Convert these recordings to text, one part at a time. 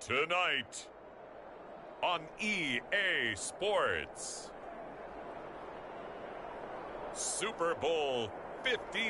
Tonight on EA Sports, Super Bowl 59.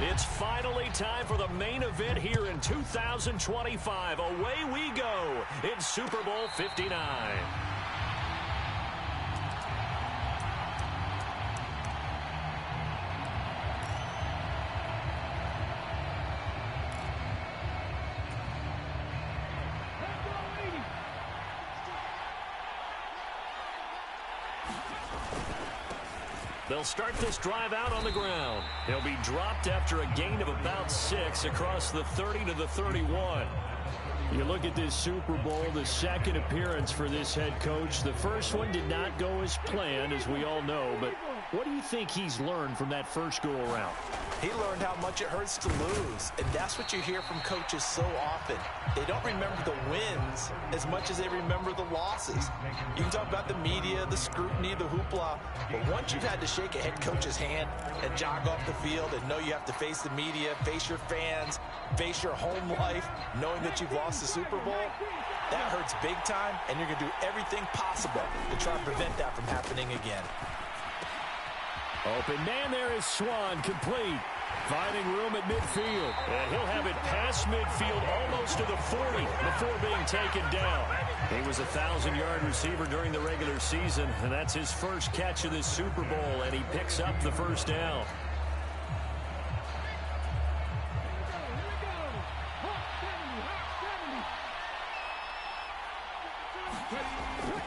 It's finally time for the main event here in 2025. Away we go. It's Super Bowl 59. They'll start this drive out on the ground. He'll be dropped after a gain of about 6 across the 30 to the 31. You look at this Super Bowl, the second appearance for this head coach. The first one did not go as planned, as we all know. But what do you think he's learned from that first go-around? He learned how much it hurts to lose, and that's what you hear from coaches so often. They don't remember the wins as much as they remember the losses. You can talk about the media, the scrutiny, the hoopla, but once you've had to shake a head coach's hand and jog off the field and know you have to face the media, face your fans, face your home life, knowing that you've lost the Super Bowl, that hurts big time, and you're going to do everything possible to try and prevent that from happening again. Open man there is Swan, complete. Finding room at midfield. And he'll have it past midfield almost to the 40 before being taken down. He was a 1,000-yard receiver during the regular season, and that's his first catch of this Super Bowl, and he picks up the first down.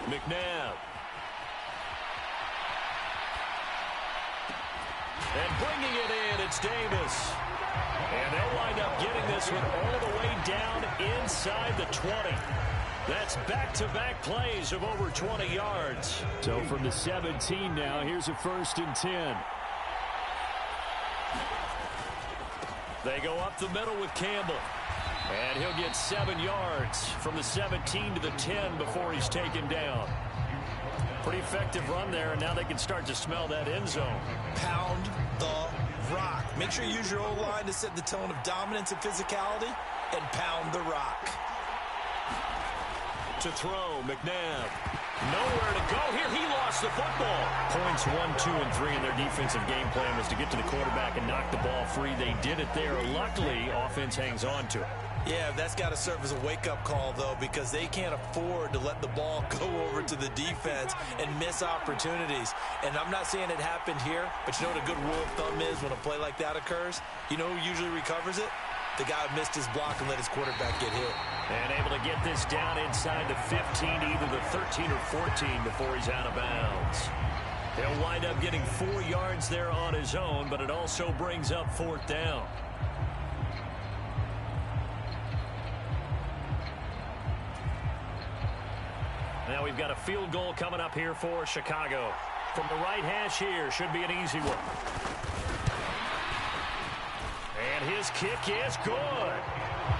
McNabb. And bringing it in, it's Davis. And they'll wind up getting this one all the way down inside the 20. That's back-to-back plays of over 20 yards. So from the 17 now, here's a 1st and 10. They go up the middle with Campbell. And he'll get 7 yards from the 17 to the 10 before he's taken down. Pretty effective run there, and now they can start to smell that end zone. Pound the rock. Make sure you use your O-line to set the tone of dominance and physicality, and pound the rock. To throw, McNabb. Nowhere to go here. He lost the football. Points 1, 2, and 3 in their defensive game plan was to get to the quarterback and knock the ball free. They did it there. Luckily, offense hangs on to it. Yeah, that's got to serve as a wake-up call, though, because they can't afford to let the ball go over to the defense and miss opportunities. And I'm not saying it happened here, but you know what a good rule of thumb is when a play like that occurs? You know who usually recovers it? The guy who missed his block and let his quarterback get hit. And able to get this down inside the 15 to either the 13 or 14 before he's out of bounds. He'll wind up getting 4 yards there on his own, but it also brings up 4th down. Now we've got a field goal coming up here for Chicago. From the right hash here, should be an easy one. And his kick is good.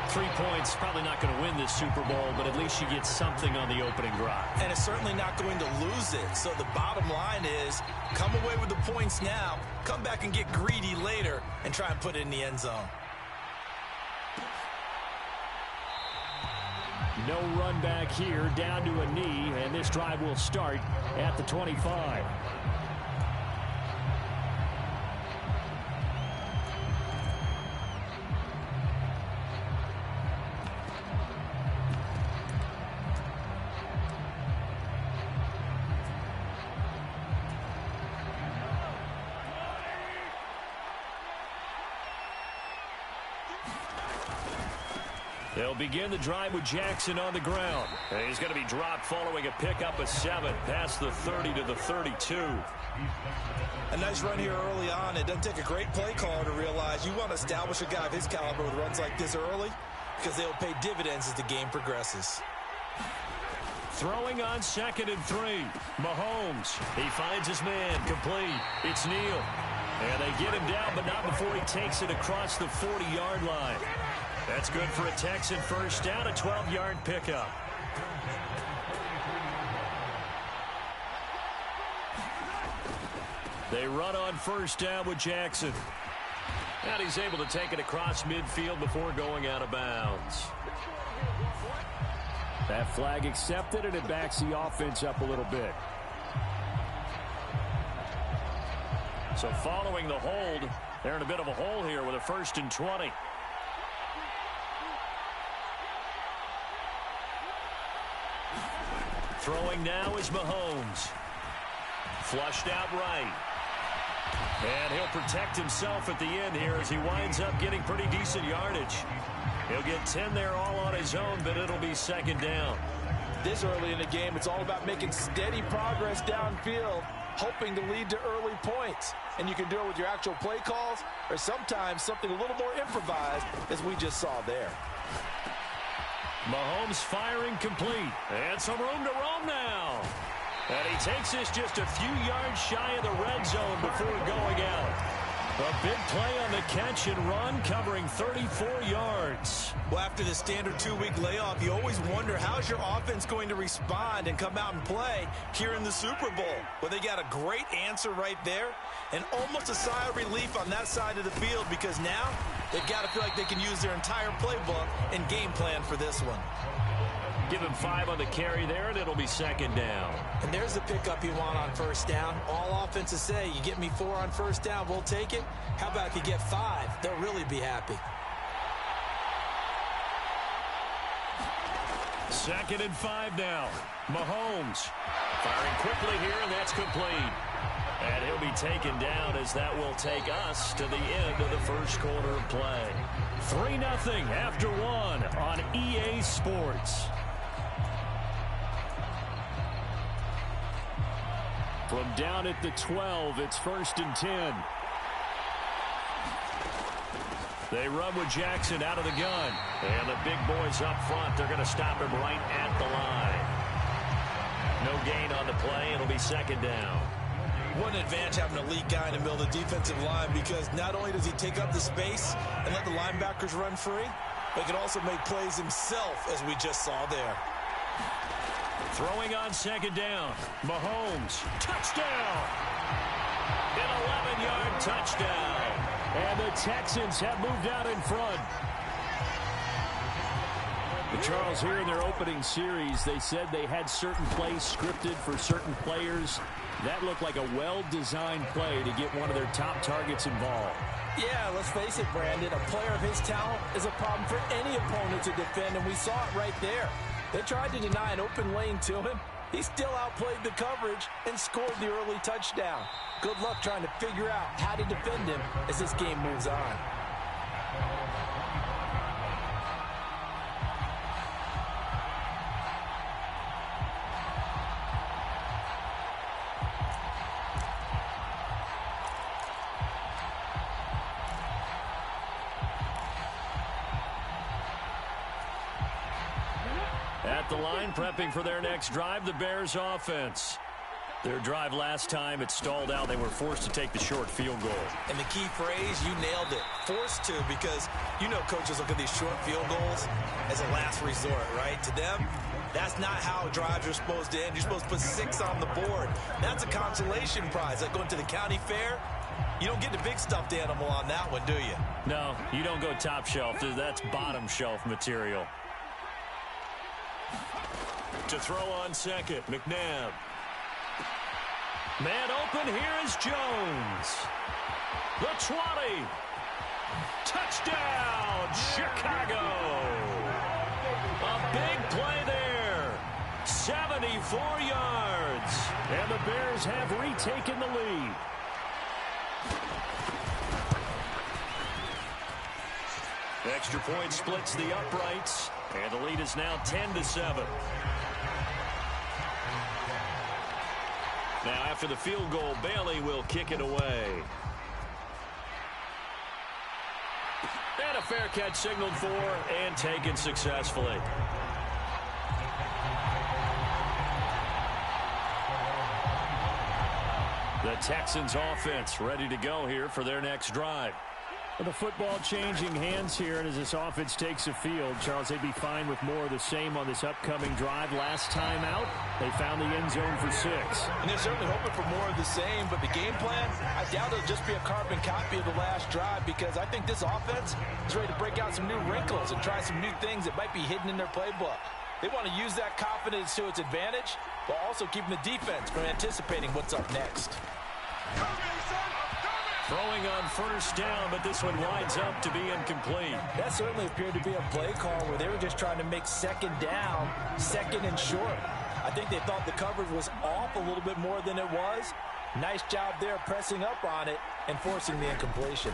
3 points, probably not going to win this Super Bowl, but at least you get something on the opening drive. And it's certainly not going to lose it. So the bottom line is, come away with the points now, come back and get greedy later, and try and put it in the end zone. No run back here, down to a knee, and this drive will start at the 25. They'll begin the drive with Jackson on the ground. And he's going to be dropped following a pickup of 7 past the 30 to the 32. A nice run here early on. It doesn't take a great play caller to realize you want to establish a guy of his caliber with runs like this early because they'll pay dividends as the game progresses. Throwing on 2nd and 3. Mahomes. He finds his man. Complete. It's Neal. And they get him down, but not before he takes it across the 40-yard line. That's good for a Texan first down, a 12-yard pickup. They run on first down with Jackson. And he's able to take it across midfield before going out of bounds. That flag accepted, and it backs the offense up a little bit. So following the hold, they're in a bit of a hole here with a 1st and 20. Throwing now is Mahomes. Flushed out right. And he'll protect himself at the end here as he winds up getting pretty decent yardage. He'll get 10 there all on his own, but it'll be 2nd down. This early in the game, it's all about making steady progress downfield, hoping to lead to early points. And you can do it with your actual play calls or sometimes something a little more improvised, as we just saw there. Mahomes firing complete. And some room to roam now. And he takes this just a few yards shy of the red zone before going out. A big play on the catch and run, covering 34 yards. Well, after the standard 2-week layoff, you always wonder how's your offense going to respond and come out and play here in the Super Bowl. Well, they got a great answer right there and almost a sigh of relief on that side of the field because now they've got to feel like they can use their entire playbook and game plan for this one. Give him 5 on the carry there, and it'll be 2nd down. And there's the pickup you want on first down. All offenses say, you get me 4 on first down, we'll take it. How about if you get 5? They'll really be happy. 2nd and 5 now. Mahomes firing quickly here, and that's complete. And he'll be taken down as that will take us to the end of the first quarter of play. 3-0 after 1 on EA Sports. From down at the 12, it's 1st and 10. They run with Jackson out of the gun. And the big boys up front, they're going to stop him right at the line. No gain on the play. It'll be 2nd down. What an advantage having an elite guy in the middle of the defensive line, because not only does he take up the space and let the linebackers run free, but he can also make plays himself, as we just saw there. Throwing on 2nd down. Mahomes. Touchdown! An 11-yard touchdown. And the Texans have moved out in front. Charles, here in their opening series, they said they had certain plays scripted for certain players. That looked like a well-designed play to get one of their top targets involved. Yeah, let's face it, Brandon. A player of his talent is a problem for any opponent to defend, and we saw it right there. They tried to deny an open lane to him. He still outplayed the coverage and scored the early touchdown. Good luck trying to figure out how to defend him as this game moves on. At the line, prepping for their next drive, the Bears offense. Their drive last time, it stalled out. They were forced to take the short field goal. And the key phrase, you nailed it. Forced to, because you know coaches look at these short field goals as a last resort, right? To them, that's not how drives are supposed to end. You're supposed to put 6 on the board. That's a consolation prize. Like going to the county fair, you don't get the big stuffed animal on that one, do you? No, you don't go top shelf. That's bottom shelf material. To throw on 2nd, McNabb. Man open, here is Jones. The 20. Touchdown, Chicago. A big play there. 74 yards. And the Bears have retaken the lead. Extra point splits the uprights. And the lead is now 10-7. Now, after the field goal, Bailey will kick it away. And a fair catch signaled for and taken successfully. The Texans offense ready to go here for their next drive. Well, the football changing hands here, and as this offense takes the field, Charles, they'd be fine with more of the same on this upcoming drive. Last time out, they found the end zone for 6. And they're certainly hoping for more of the same, but the game plan, I doubt it'll just be a carbon copy of the last drive, because I think this offense is ready to break out some new wrinkles and try some new things that might be hidden in their playbook. They want to use that confidence to its advantage, while also keeping the defense from anticipating what's up next. Throwing on first down, but this one winds up to be incomplete. That certainly appeared to be a play call where they were just trying to make second down, second and short. I think they thought the coverage was off a little bit more than it was. Nice job there pressing up on it and forcing the incompletion.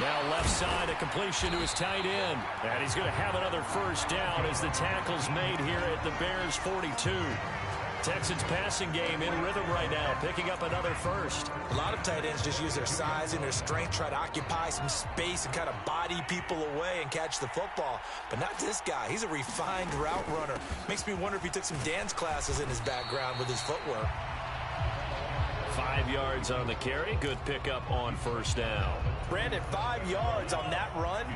Now left side, a completion to his tight end. And he's going to have another first down as the tackle's made here at the Bears' 42. Texans passing game in rhythm right now, picking up another first. A lot of tight ends just use their size and their strength, try to occupy some space and kind of body people away and catch the football. But not this guy. He's a refined route runner. Makes me wonder if he took some dance classes in his background with his footwork. 5 yards on the carry. Good pickup on first down. Brandon, 5 yards on that run.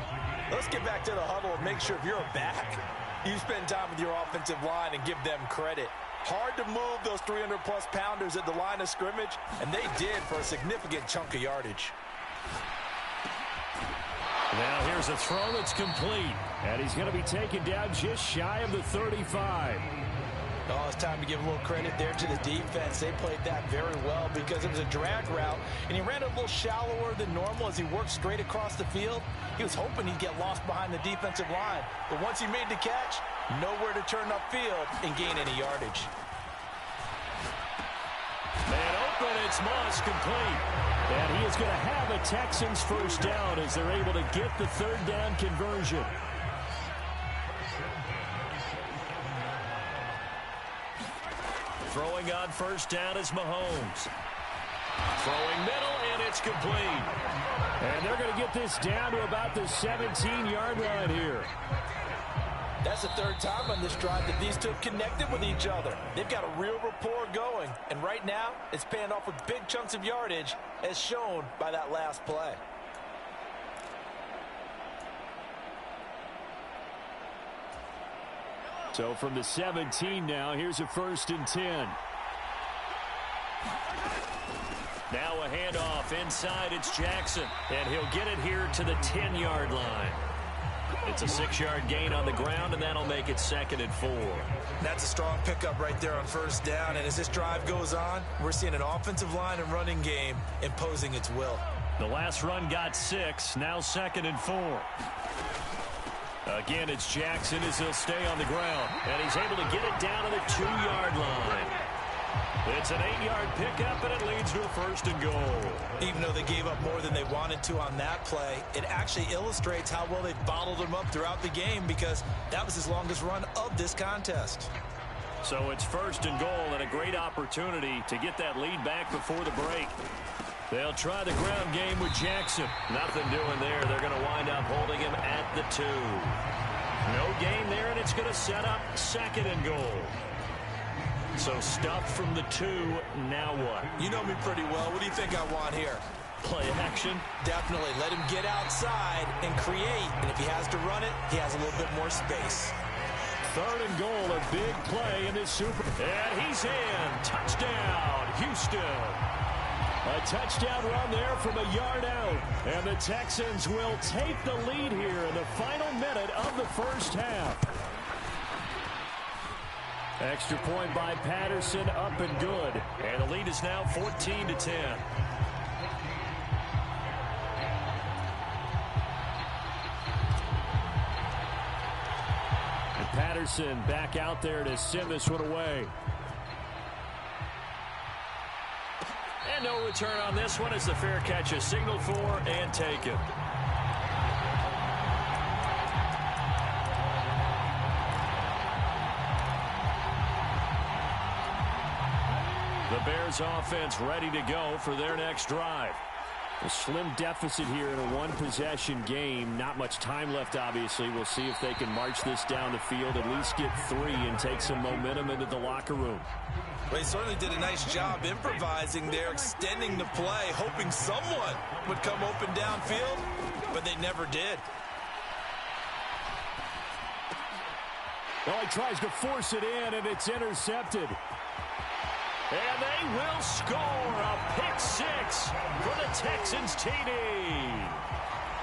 Let's get back to the huddle and make sure if you're a back, you spend time with your offensive line and give them credit. Hard to move those 300-plus pounders at the line of scrimmage, and they did for a significant chunk of yardage. Now here's a throw that's complete. And he's going to be taken down just shy of the 35. Oh, it's time to give a little credit there to the defense. They played that very well because it was a drag route, and he ran a little shallower than normal as he worked straight across the field. He was hoping he'd get lost behind the defensive line, but once he made the catch, nowhere to turn upfield and gain any yardage. Man open, it's Moss, complete. And he is going to have a Texans first down as they're able to get the third down conversion. Throwing on first down is Mahomes. Throwing middle, and it's complete. And they're going to get this down to about the 17-yard line here. That's the third time on this drive that these two have connected with each other. They've got a real rapport going, and right now it's paying off with big chunks of yardage as shown by that last play. So from the 17 now, here's a 1st and 10. Now a handoff inside, it's Jackson, and he'll get it here to the 10-yard line. It's a 6-yard gain on the ground, and that'll make it 2nd and 4. That's a strong pickup right there on first down, and as this drive goes on, we're seeing an offensive line and running game imposing its will. The last run got 6, now 2nd and 4. Again, it's Jackson as he'll stay on the ground, and he's able to get it down to the 2-yard line. It's an 8-yard pickup, and it leads to a 1st and goal. Even though they gave up more than they wanted to on that play, it actually illustrates how well they bottled him up throughout the game because that was his longest run of this contest. So it's 1st and goal and a great opportunity to get that lead back before the break. They'll try the ground game with Jackson. Nothing doing there. They're going to wind up holding him at the 2. No gain there, and it's going to set up 2nd and goal. So stuffed from the 2, now what? You know me pretty well. What do you think I want here? Play action? Definitely. Let him get outside and create. And if he has to run it, he has a little bit more space. 3rd and goal, a big play in this Super. And he's in. Touchdown, Houston. A touchdown run there from a yard out. And the Texans will take the lead here in the final minute of the first half. Extra point by Patterson, up and good. And the lead is now 14-10. And Patterson back out there to send this one away. And no return on this one as the fair catch is signaled for and taken. The Bears offense ready to go for their next drive. A slim deficit here in a one-possession game. Not much time left, obviously. We'll see if they can march this down the field, at least get 3, and take some momentum into the locker room. Well, he certainly did a nice job improvising there, extending the play, hoping someone would come open downfield, but they never did. Well, he tries to force it in, and it's intercepted. And they will score a pick 6 for the Texans TD.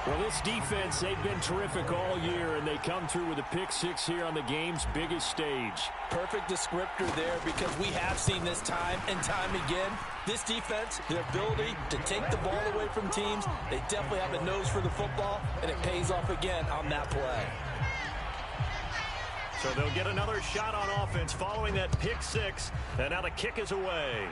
Well, this defense, they've been terrific all year, and they come through with a pick 6 here on the game's biggest stage. Perfect descriptor there, because we have seen this time and time again. This defense, their ability to take the ball away from teams, they definitely have a nose for the football, and it pays off again on that play. So they'll get another shot on offense following that pick 6, and now the kick is away.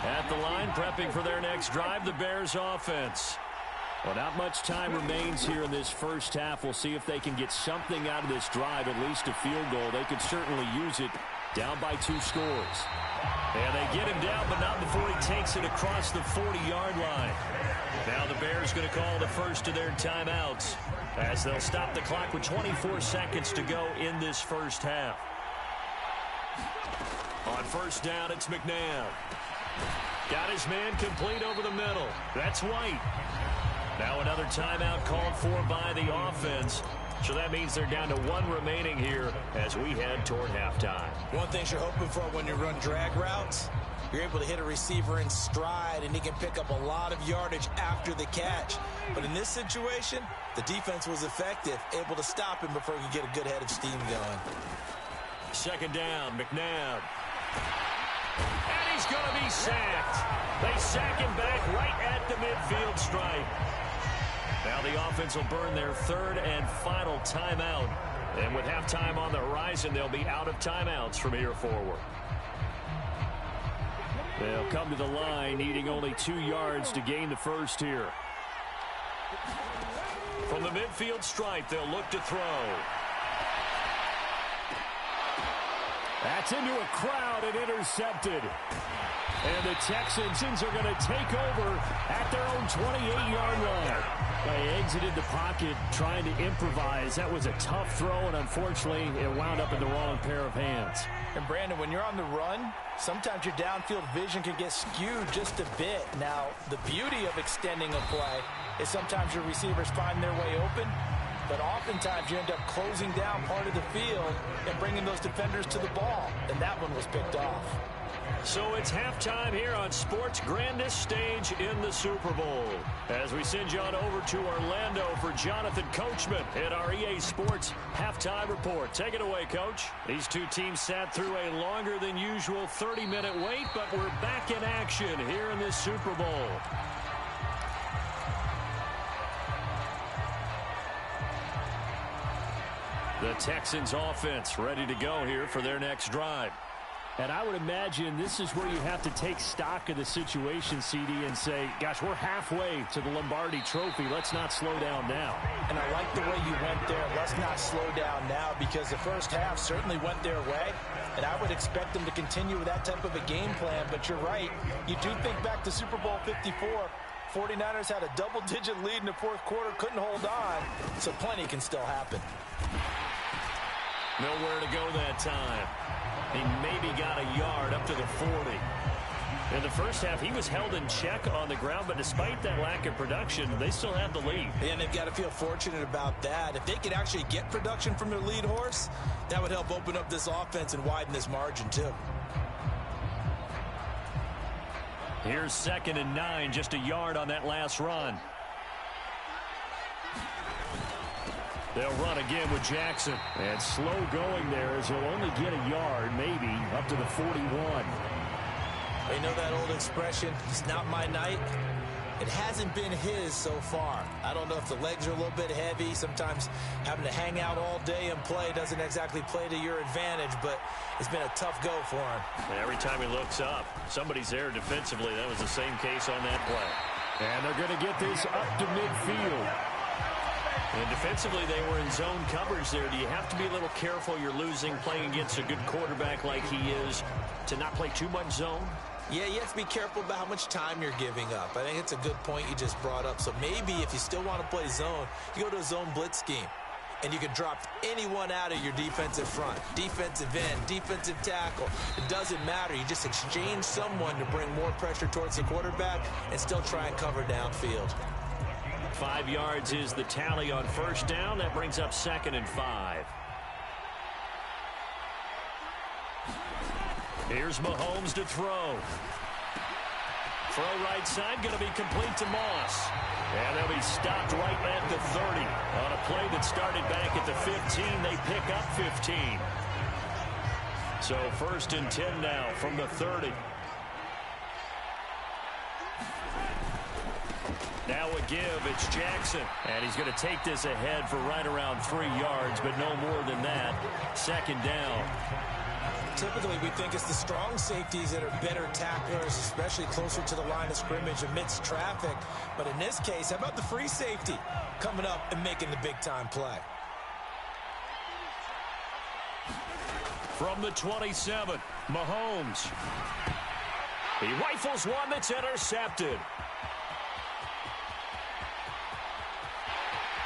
At the line, prepping for their next drive, the Bears offense. Well, not much time remains here in this first half. We'll see if they can get something out of this drive, at least a field goal. They could certainly use it, down by 2 scores. And they get him down, but not before he takes it across the 40-yard line. Now the Bears going to call the first of their timeouts, as they'll stop the clock with 24 seconds to go in this first half. On first down, it's McNabb. Got his man complete over the middle. That's White. Now another timeout called for by the offense. So that means they're down to 1 remaining here as we head toward halftime. One thing you're hoping for when you run drag routes, you're able to hit a receiver in stride, and he can pick up a lot of yardage after the catch. But in this situation, the defense was effective, able to stop him before he could get a good head of steam going. Second down, McNabb. And he's going to be sacked. They sack him back right at the midfield stripe. Now the offense will burn their 3rd and final timeout. And with halftime on the horizon, they'll be out of timeouts from here forward. They'll come to the line, needing only 2 yards to gain the first here. From the midfield stripe, they'll look to throw. That's into a crowd and intercepted. And the Texans are going to take over at their own 28-yard line. They exited the pocket trying to improvise. That was a tough throw, and unfortunately, it wound up in the wrong pair of hands. And Brandon, when you're on the run, sometimes your downfield vision can get skewed just a bit. Now, the beauty of extending a play is sometimes your receivers find their way open, but oftentimes you end up closing down part of the field and bringing those defenders to the ball, and that one was picked off. So it's halftime here on sports' grandest stage in the Super Bowl. As we send you on over to Orlando for Jonathan Coachman in our EA Sports Halftime Report. Take it away, Coach. These two teams sat through a longer than usual 30-minute wait, but we're back in action here in this Super Bowl. The Texans offense ready to go here for their next drive. And I would imagine this is where you have to take stock of the situation, CD, and say, gosh, we're halfway to the Lombardi Trophy. Let's not slow down now. And I like the way you went there. Let's not slow down now, because the first half certainly went their way. And I would expect them to continue with that type of a game plan. But you're right. You do think back to Super Bowl 54. 49ers had a double-digit lead in the fourth quarter, couldn't hold on. So plenty can still happen. Nowhere to go that time. He maybe got a yard up to the 40. In the first half, he was held in check on the ground, but despite that lack of production, they still have the lead. And they've got to feel fortunate about that. If they could actually get production from their lead horse, that would help open up this offense and widen this margin too. Here's 2nd and 9, just a yard on that last run. They'll run again with Jackson. And slow going there as he'll only get a yard, maybe, up to the 41. You know that old expression, it's not my night? It hasn't been his so far. I don't know if the legs are a little bit heavy. Sometimes having to hang out all day and play doesn't exactly play to your advantage, but it's been a tough go for him. Every time he looks up, somebody's there defensively. That was the same case on that play. And they're going to get this up to midfield. And defensively, they were in zone coverage there. Do you have to be a little careful? You're losing, playing against a good quarterback like he is, to not play too much zone? Yeah, you have to be careful about how much time you're giving up. I think it's a good point you just brought up. So maybe if you still want to play zone, you go to a zone blitz scheme. And you can drop anyone out of your defensive front. Defensive end, defensive tackle. It doesn't matter. You just exchange someone to bring more pressure towards the quarterback and still try and cover downfield. 5 yards is the tally on first down. That brings up 2nd and 5. Here's Mahomes to throw. Throw right side, going to be complete to Moss. And they'll be stopped right at the 30. On a play that started back at the 15, they pick up 15. So 1st and 10 now from the 30. Now a give, it's Jackson. And he's going to take this ahead for right around 3 yards, but no more than that. 2nd down. Typically, we think it's the strong safeties that are better tacklers, especially closer to the line of scrimmage amidst traffic. But in this case, how about the free safety coming up and making the big-time play? From the 27, Mahomes. He rifles one that's intercepted.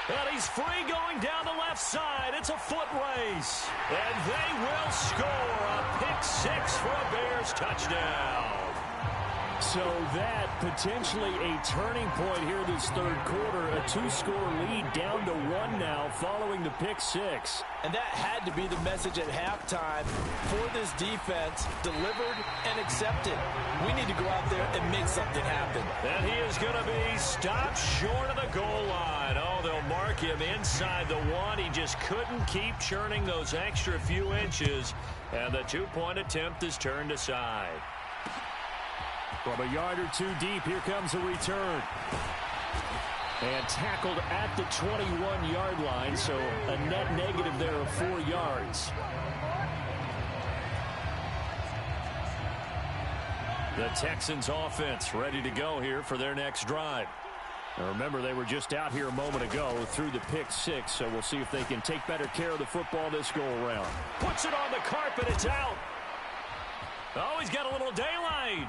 And he's free going down the left side. It's a foot race. And they will score a pick 6 for a Bears touchdown. So that potentially a turning point here this third quarter. A 2-score lead down to 1 now following the pick 6. And that had to be the message at halftime for this defense, delivered and accepted. We need to go out there and make something happen. And he is going to be stopped short of the goal line. Oh, they'll mark him inside the 1. He just couldn't keep churning those extra few inches. And the 2-point attempt is turned aside. From a yard or 2 deep, here comes a return. And tackled at the 21-yard line, so a net negative there of 4 yards. The Texans offense ready to go here for their next drive. Now remember, they were just out here a moment ago through the pick 6, so we'll see if they can take better care of the football this go-around. Puts it on the carpet, it's out. Oh, he's got a little daylight.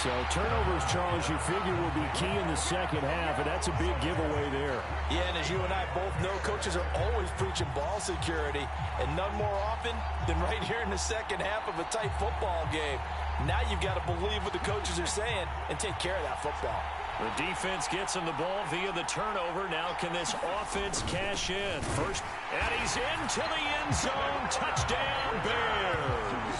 So turnovers, Charles, you figure will be key in the second half, and that's a big giveaway there. Yeah, and as you and I both know, coaches are always preaching ball security, and none more often than right here in the second half of a tight football game. Now you've got to believe what the coaches are saying and take care of that football. The defense gets him the ball via the turnover. Now can this offense cash in? First, and he's into the end zone. Touchdown, Bears.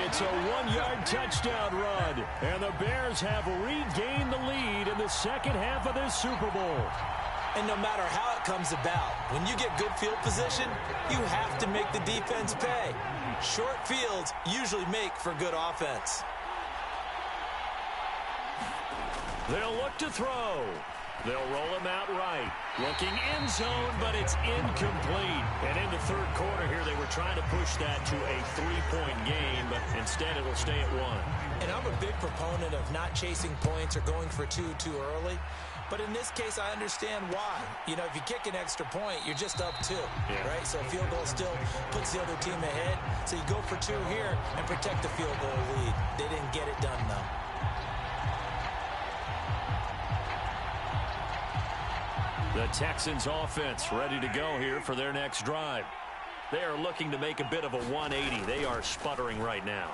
It's a 1-yard touchdown run, and the Bears have regained the lead in the second half of this Super Bowl. And no matter how it comes about, when you get good field position, you have to make the defense pay. Short fields usually make for good offense. They'll look to throw. They'll roll him out right. Looking end zone, but it's incomplete. And in the third quarter here, they were trying to push that to a 3-point game, but instead it'll stay at 1. And I'm a big proponent of not chasing points or going for 2 too early. But in this case, I understand why. You know, if you kick an extra point, you're just up 2, right? So a field goal still puts the other team ahead. So you go for 2 here and protect the field goal lead. They didn't get it done, though. The Texans offense ready to go here for their next drive. They are looking to make a bit of a 180. They are sputtering right now.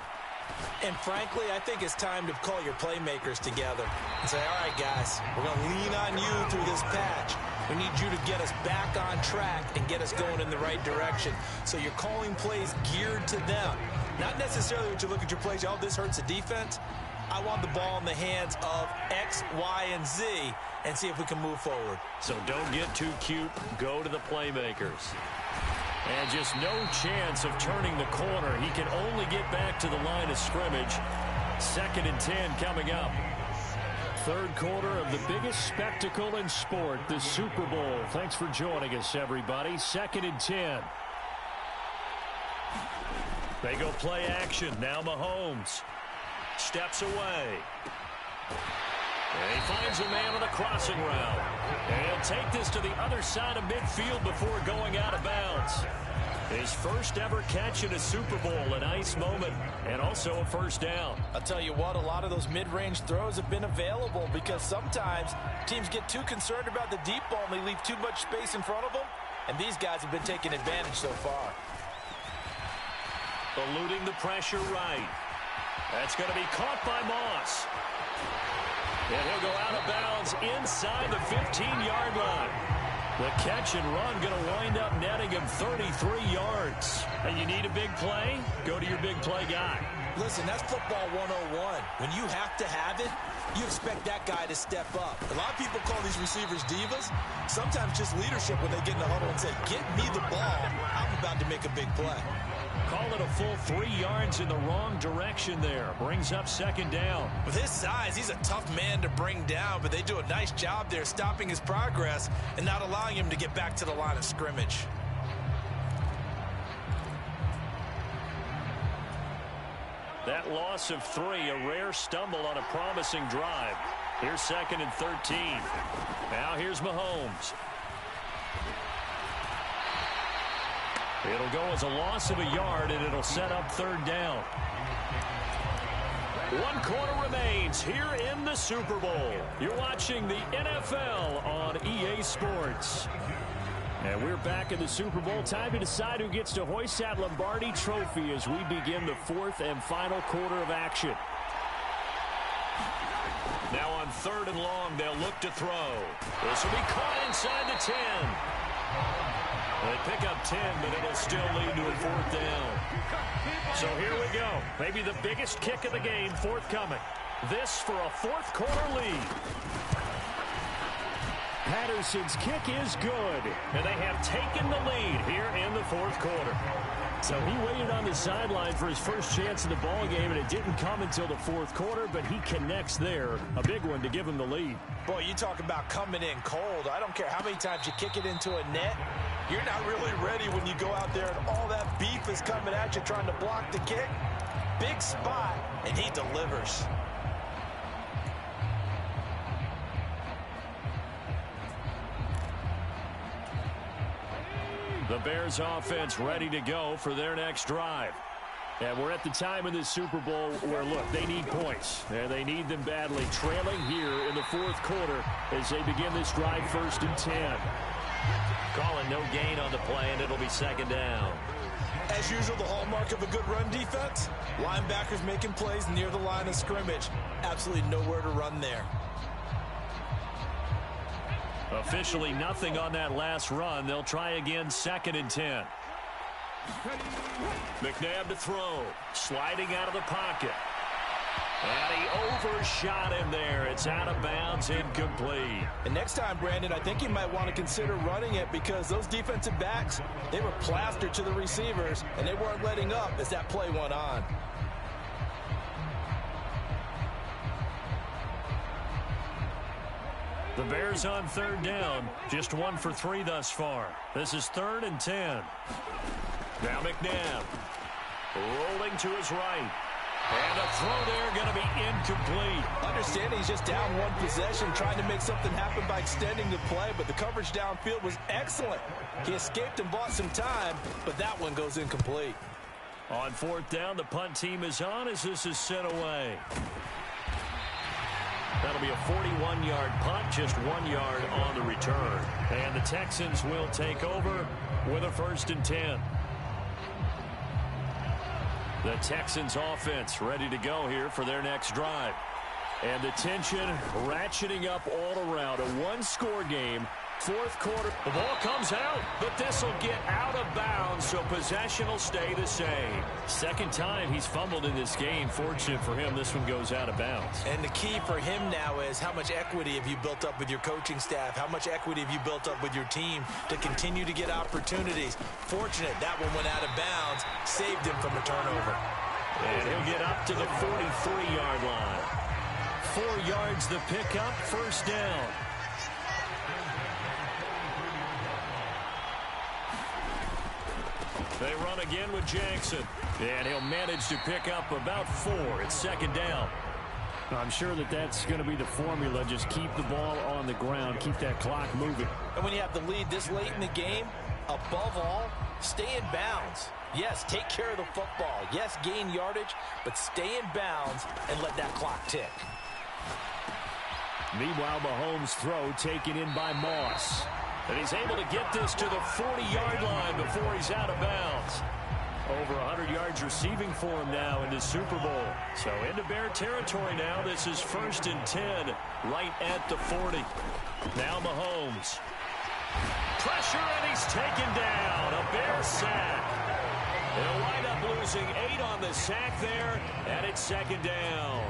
And frankly, I think it's time to call your playmakers together and say, all right, guys, we're going to lean on you through this patch. We need you to get us back on track and get us going in the right direction. So you're calling plays geared to them. Not necessarily when you look at your plays, oh, this hurts the defense. I want the ball in the hands of X, Y, and Z and see if we can move forward. So don't get too cute. Go to the playmakers. And just no chance of turning the corner. He can only get back to the line of scrimmage. 2nd and 10 coming up. Third quarter of the biggest spectacle in sport, the Super Bowl. Thanks for joining us, everybody. 2nd and 10. They go play action. Now Mahomes steps away. And he finds a man on a crossing route. And he'll take this to the other side of midfield before going out of bounds. His first ever catch in a Super Bowl, a nice moment, and also a first down. I'll tell you what, a lot of those mid-range throws have been available because sometimes teams get too concerned about the deep ball and they leave too much space in front of them, and these guys have been taking advantage so far. Eluding the pressure right. That's going to be caught by Moss. And he'll go out of bounds inside the 15-yard line. The catch and run going to wind up netting him 33 yards. And you need a big play? Go to your big play guy. Listen, that's football 101. When you have to have it, you expect that guy to step up. A lot of people call these receivers divas. Sometimes just leadership when they get in the huddle and say, get me the ball. I'm about to make a big play. Call it a full 3 yards in the wrong direction there. Brings up 2nd down. With his size, he's a tough man to bring down, but they do a nice job there stopping his progress and not allowing him to get back to the line of scrimmage. That loss of 3, a rare stumble on a promising drive. Here's 2nd and 13. Now here's Mahomes. It'll go as a loss of a yard, and it'll set up 3rd down. 1 quarter remains here in the Super Bowl. You're watching the NFL on EA Sports. And we're back in the Super Bowl. Time to decide who gets to hoist that Lombardi trophy as we begin the 4th and final quarter of action. Now on 3rd and long, they'll look to throw. This will be caught inside the 10. They pick up 10, but it'll still lead to a 4th down. So here we go. Maybe the biggest kick of the game forthcoming. This for a 4th quarter lead. Patterson's kick is good, and they have taken the lead here in the 4th quarter. So he waited on the sideline for his first chance in the ball game, and it didn't come until the 4th quarter, but he connects there. A big one to give him the lead. Boy, you talk about coming in cold. I don't care how many times you kick it into a net. You're not really ready when you go out there and all that beef is coming at you trying to block the kick. Big spot, and he delivers. The Bears offense ready to go for their next drive. And we're at the time in this Super Bowl where, look, they need points. And they need them badly. Trailing here in the 4th quarter as they begin this drive 1st and 10. Calling no gain on the play, and it'll be 2nd down. As usual, the hallmark of a good run defense, linebackers making plays near the line of scrimmage. Absolutely nowhere to run there. Officially nothing on that last run. They'll try again 2nd and 10. McNabb to throw. Sliding out of the pocket. And he overshot him there. It's out of bounds, incomplete. And next time, Brandon, I think you might want to consider running it because those defensive backs, they were plastered to the receivers, and they weren't letting up as that play went on. The Bears on 3rd down. Just 1 for 3 thus far. This is 3rd and 10. Now McNabb. Rolling to his right. And a throw there going to be incomplete. Understanding he's just down 1 possession, trying to make something happen by extending the play, but the coverage downfield was excellent. He escaped and bought some time, but that one goes incomplete. On 4th down, the punt team is on as this is sent away. That'll be a 41-yard punt, just 1 yard on the return. And the Texans will take over with a 1st and 10. The Texans offense ready to go here for their next drive. And the tension ratcheting up all around. A 1-score game. 4th quarter. The ball comes out, but this will get out of bounds, so possession will stay the same. 2nd time he's fumbled in this game. Fortunate for him, this one goes out of bounds. And the key for him now is how much equity have you built up with your coaching staff? How much equity have you built up with your team to continue to get opportunities? Fortunate that one went out of bounds, saved him from a turnover. And he'll get up to the 43-yard line. 4 yards the pickup, first down. They run again with Jackson. And he'll manage to pick up about 4. It's second down. I'm sure that that's going to be the formula. Just keep the ball on the ground. Keep that clock moving. And when you have the lead this late in the game, above all, stay in bounds. Yes, take care of the football. Yes, gain yardage, but stay in bounds and let that clock tick. Meanwhile, Mahomes' throw taken in by Moss. And he's able to get this to the 40-yard line before he's out of bounds. Over 100 yards receiving for him now in the Super Bowl. So into Bear territory now. This is 1st and 10 right at the 40. Now Mahomes. Pressure, and he's taken down. A Bear sack. They'll wind up losing 8 on the sack there, and it's second down.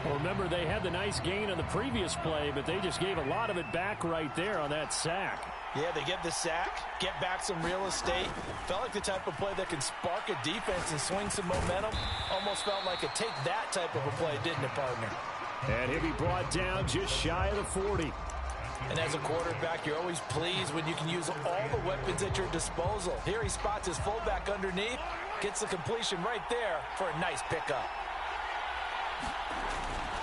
Well, remember, they had the nice gain on the previous play, but they just gave a lot of it back right there on that sack. Yeah, they get the sack, get back some real estate. Felt like the type of play that can spark a defense and swing some momentum. Almost felt like a take that type of a play, didn't it, partner? And he'll be brought down just shy of the 40. And as a quarterback, you're always pleased when you can use all the weapons at your disposal. Here he spots his fullback underneath, gets the completion right there for a nice pickup.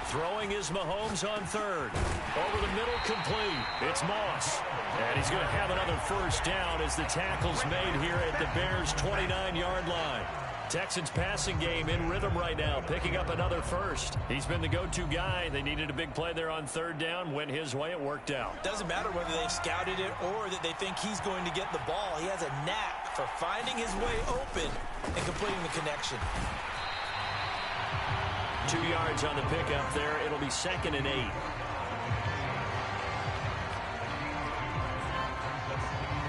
Throwing is Mahomes on third. Over the middle, complete. It's Moss. And he's going to have another first down as the tackle's made here at the Bears' 29-yard line. Texans passing game in rhythm right now, picking up another first. He's been the go-to guy. They needed a big play there on third down. Went his way. It worked out. Doesn't matter whether they've scouted it or that they think he's going to get the ball. He has a knack for finding his way open and completing the connection. 2 yards on the pickup there. It'll be 2nd and 8.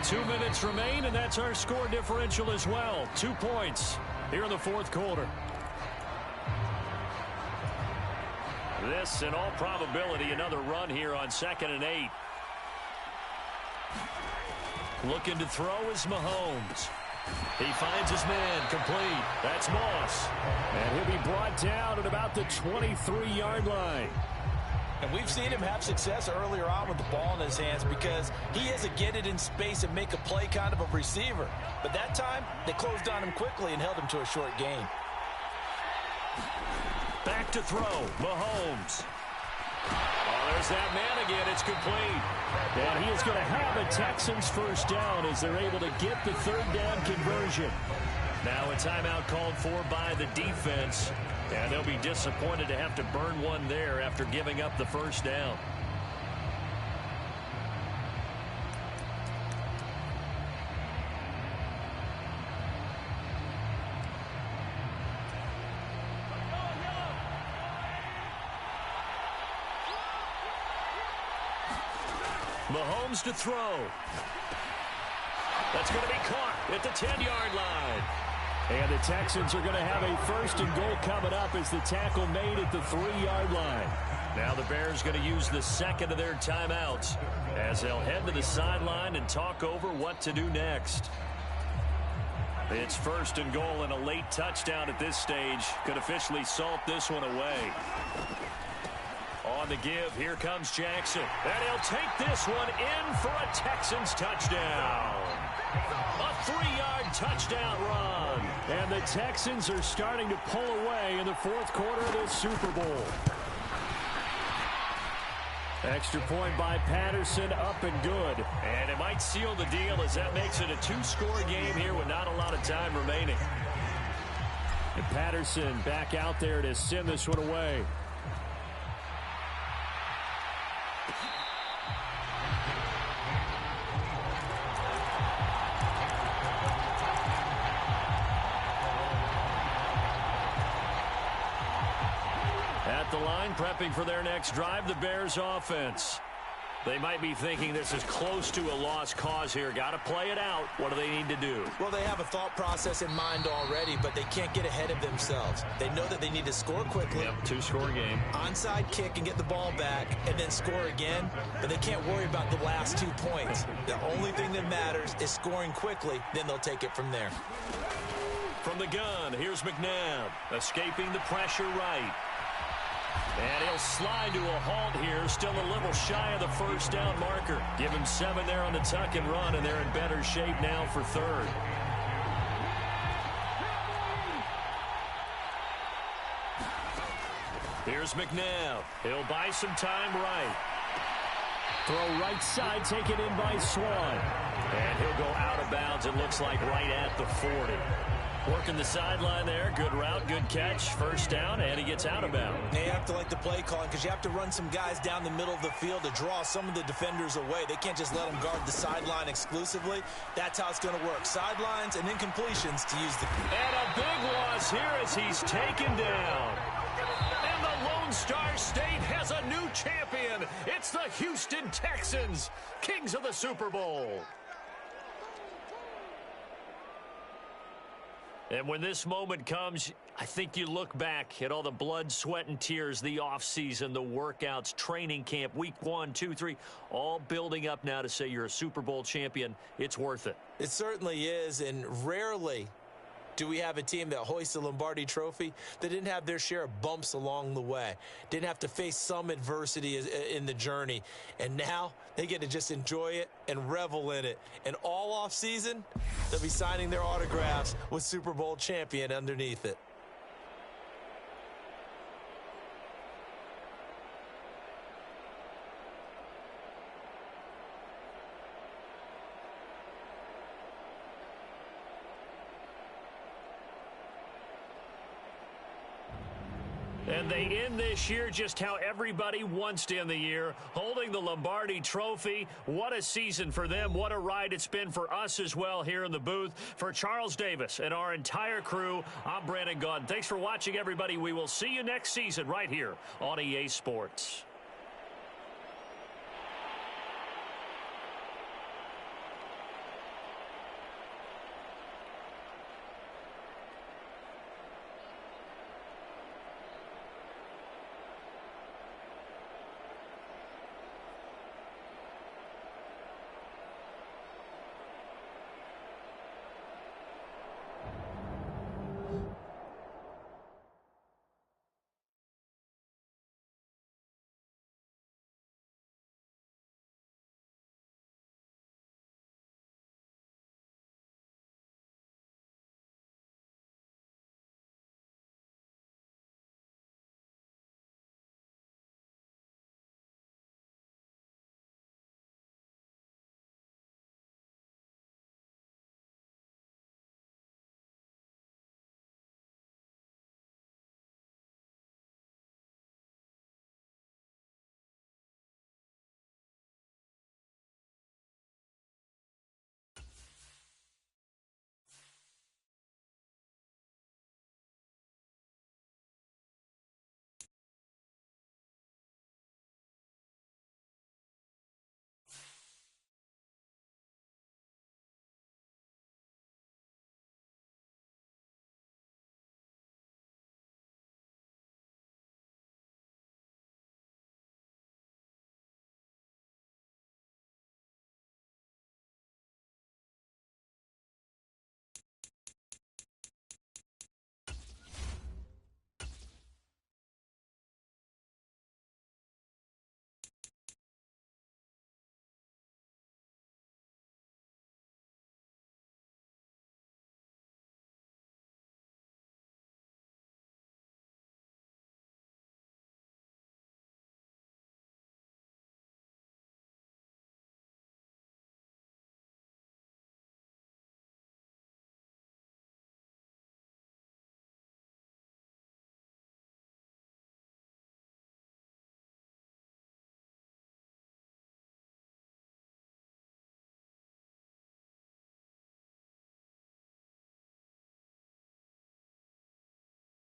Two minutes remain, and that's our score differential as well. 2 points here in the fourth quarter. This, in all probability, another run here on 2nd and 8. Looking to throw is Mahomes. He finds his man, complete. That's Moss. And he'll be brought down at about the 23-yard line. And we've seen him have success earlier on with the ball in his hands because he has a get it in space and make a play kind of a receiver. But that time, they closed on him quickly and held him to a short gain. Back to throw, Mahomes. Oh, there's that man again. It's complete. And he is going to have a Texans first down as they're able to get the third down conversion. Now a timeout called for by the defense. And they'll be disappointed to have to burn one there after giving up the first down. Mahomes to throw. That's going to be caught at the 10-yard line. And the Texans are going to have a first and goal coming up as the tackle made at the 3-yard line. Now the Bears going to use the second of their timeouts as they'll head to the sideline and talk over what to do next. It's first and goal, and a late touchdown at this stage could officially salt this one away. On the give, here comes Jackson. And he'll take this one in for a Texans touchdown. A 3-yard touchdown run. And the Texans are starting to pull away in the fourth quarter of this Super Bowl. Extra point by Patterson, up and good. And it might seal the deal as that makes it a 2-score game here with not a lot of time remaining. And Patterson back out there to send this one away. At the line, prepping for their next drive, the Bears offense. They might be thinking this is close to a lost cause here. Got to play it out. What do they need to do? Well, they have a thought process in mind already, but they can't get ahead of themselves. They know that they need to score quickly. Yep, 2-score game. Onside kick and get the ball back and then score again, but they can't worry about the last 2 points. The only thing that matters is scoring quickly, then they'll take it from there. From the gun, here's McNabb, escaping the pressure right. And he'll slide to a halt here, still a little shy of the first down marker. Give him 7 there on the tuck and run, and they're in better shape now for third. Here's McNabb. He'll buy some time right. Throw right side, taken in by Swan. And he'll go out of bounds, it looks like, right at the 40. Working the sideline there. Good route, good catch. First down, and he gets out of bounds. They have to like the play calling because you have to run some guys down the middle of the field to draw some of the defenders away. They can't just let them guard the sideline exclusively. That's how it's going to work. Sidelines and incompletions to use the... And a big loss here as he's taken down. And the Lone Star State has a new champion. It's the Houston Texans, kings of the Super Bowl. And when this moment comes, I think you look back at all the blood, sweat, and tears, the offseason, the workouts, training camp, week 1, 2, 3, all building up now to say you're a Super Bowl champion. It's worth it. It certainly is, and rarely do we have a team that hoists the Lombardi Trophy that didn't have their share of bumps along the way, didn't have to face some adversity in the journey, and now they get to just enjoy it and revel in it. And all off season, they'll be signing their autographs with Super Bowl champion underneath it. And they end this year just how everybody wants to end the year, holding the Lombardi Trophy. What a season for them. What a ride it's been for us as well here in the booth. For Charles Davis and our entire crew, I'm Brandon Gaudin. Thanks for watching, everybody. We will see you next season right here on EA Sports.